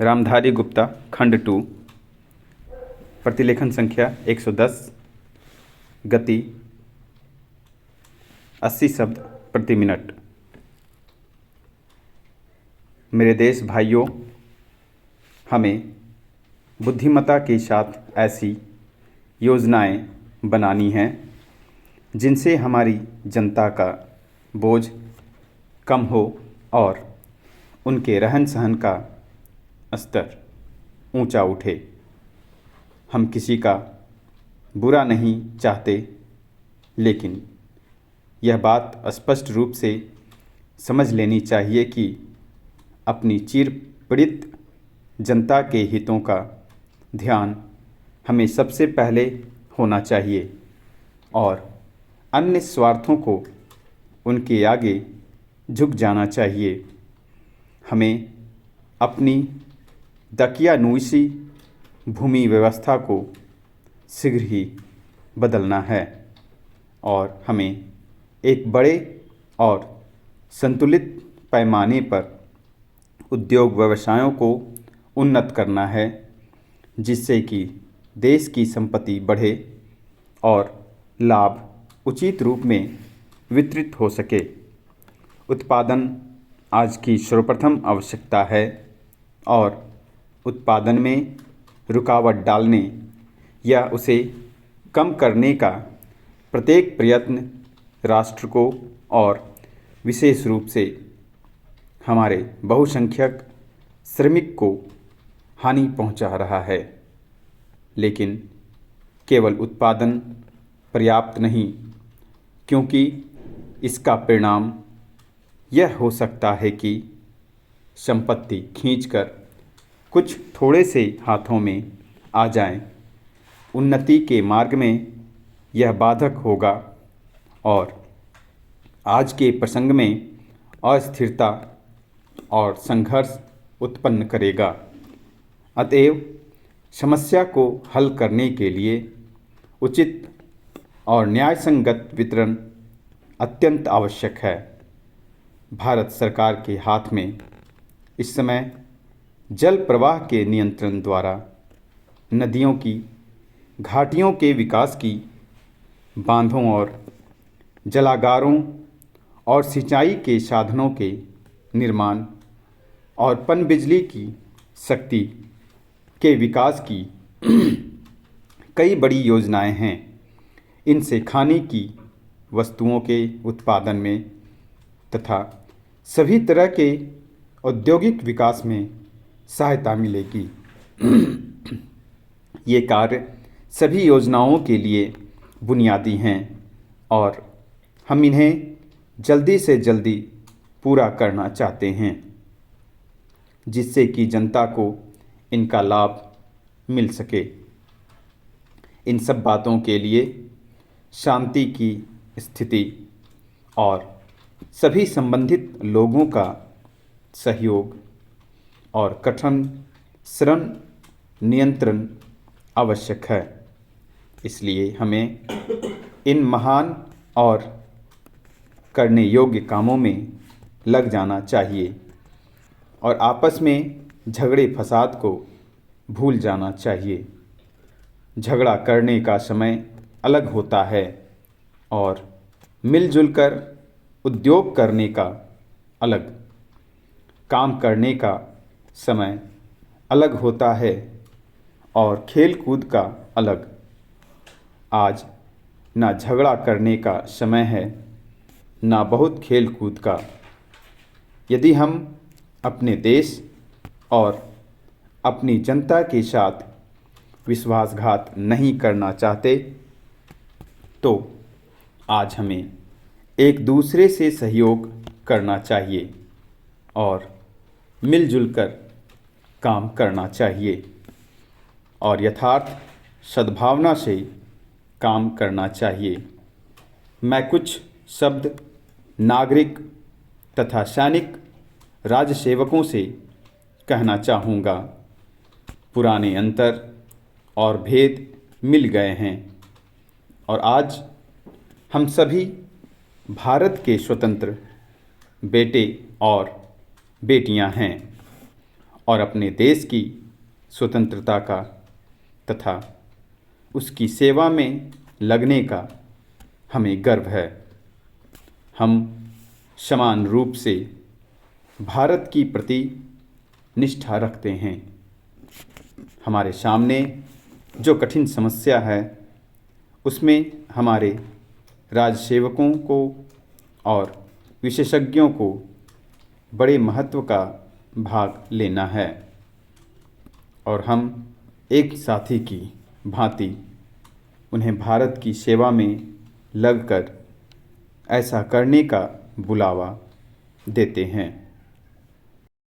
रामधारी गुप्ता खंड 2 प्रतिलेखन संख्या 110 गति 80 शब्द प्रति मिनट। मेरे देश भाइयों, हमें बुद्धिमत्ता के साथ ऐसी योजनाएं बनानी हैं जिनसे हमारी जनता का बोझ कम हो और उनके रहन सहन का स्तर ऊंचा उठे। हम किसी का बुरा नहीं चाहते, लेकिन यह बात स्पष्ट रूप से समझ लेनी चाहिए कि अपनी चिर पीड़ित जनता के हितों का ध्यान हमें सबसे पहले होना चाहिए और अन्य स्वार्थों को उनके आगे झुक जाना चाहिए। हमें अपनी दकियानूसी भूमि व्यवस्था को शीघ्र ही बदलना है और हमें एक बड़े और संतुलित पैमाने पर उद्योग व्यवसायों को उन्नत करना है, जिससे कि देश की संपत्ति बढ़े और लाभ उचित रूप में वितरित हो सके। उत्पादन आज की सर्वप्रथम आवश्यकता है और उत्पादन में रुकावट डालने या उसे कम करने का प्रत्येक प्रयत्न राष्ट्र को और विशेष रूप से हमारे बहुसंख्यक श्रमिक को हानि पहुंचा रहा है। लेकिन केवल उत्पादन पर्याप्त नहीं, क्योंकि इसका परिणाम यह हो सकता है कि संपत्ति खींचकर कुछ थोड़े से हाथों में आ जाएं। उन्नति के मार्ग में यह बाधक होगा और आज के प्रसंग में अस्थिरता और संघर्ष उत्पन्न करेगा। अतएव समस्या को हल करने के लिए उचित और न्यायसंगत वितरण अत्यंत आवश्यक है। भारत सरकार के हाथ में इस समय जल प्रवाह के नियंत्रण द्वारा नदियों की घाटियों के विकास की, बांधों और जलागारों और सिंचाई के साधनों के निर्माण और पनबिजली की शक्ति के विकास की कई बड़ी योजनाएं हैं। इनसे खाने की वस्तुओं के उत्पादन में तथा सभी तरह के औद्योगिक विकास में सहायता मिलेगी। ये कार्य सभी योजनाओं के लिए बुनियादी हैं और हम इन्हें जल्दी से जल्दी पूरा करना चाहते हैं, जिससे कि जनता को इनका लाभ मिल सके। इन सब बातों के लिए शांति की स्थिति और सभी संबंधित लोगों का सहयोग और कठिन श्रम नियंत्रण आवश्यक है। इसलिए हमें इन महान और करने योग्य कामों में लग जाना चाहिए और आपस में झगड़े फसाद को भूल जाना चाहिए। झगड़ा करने का समय अलग होता है और मिलजुल कर उद्योग करने का अलग, काम करने का समय अलग होता है और खेल कूद का अलग। आज ना झगड़ा करने का समय है, ना बहुत खेल कूद का। यदि हम अपने देश और अपनी जनता के साथ विश्वासघात नहीं करना चाहते, तो आज हमें एक दूसरे से सहयोग करना चाहिए और मिलजुल कर काम करना चाहिए और यथार्थ सद्भावना से काम करना चाहिए। मैं कुछ शब्द नागरिक तथा सैनिक राज्य सेवकों से कहना चाहूँगा। पुराने अंतर और भेद मिल गए हैं और आज हम सभी भारत के स्वतंत्र बेटे और बेटियां हैं और अपने देश की स्वतंत्रता का तथा उसकी सेवा में लगने का हमें गर्व है। हम समान रूप से भारत की प्रति निष्ठा रखते हैं। हमारे सामने जो कठिन समस्या है उसमें हमारे राजसेवकों को और विशेषज्ञों को बड़े महत्व का भाग लेना है और हम एक साथी की भांति उन्हें भारत की सेवा में लगकर ऐसा करने का बुलावा देते हैं।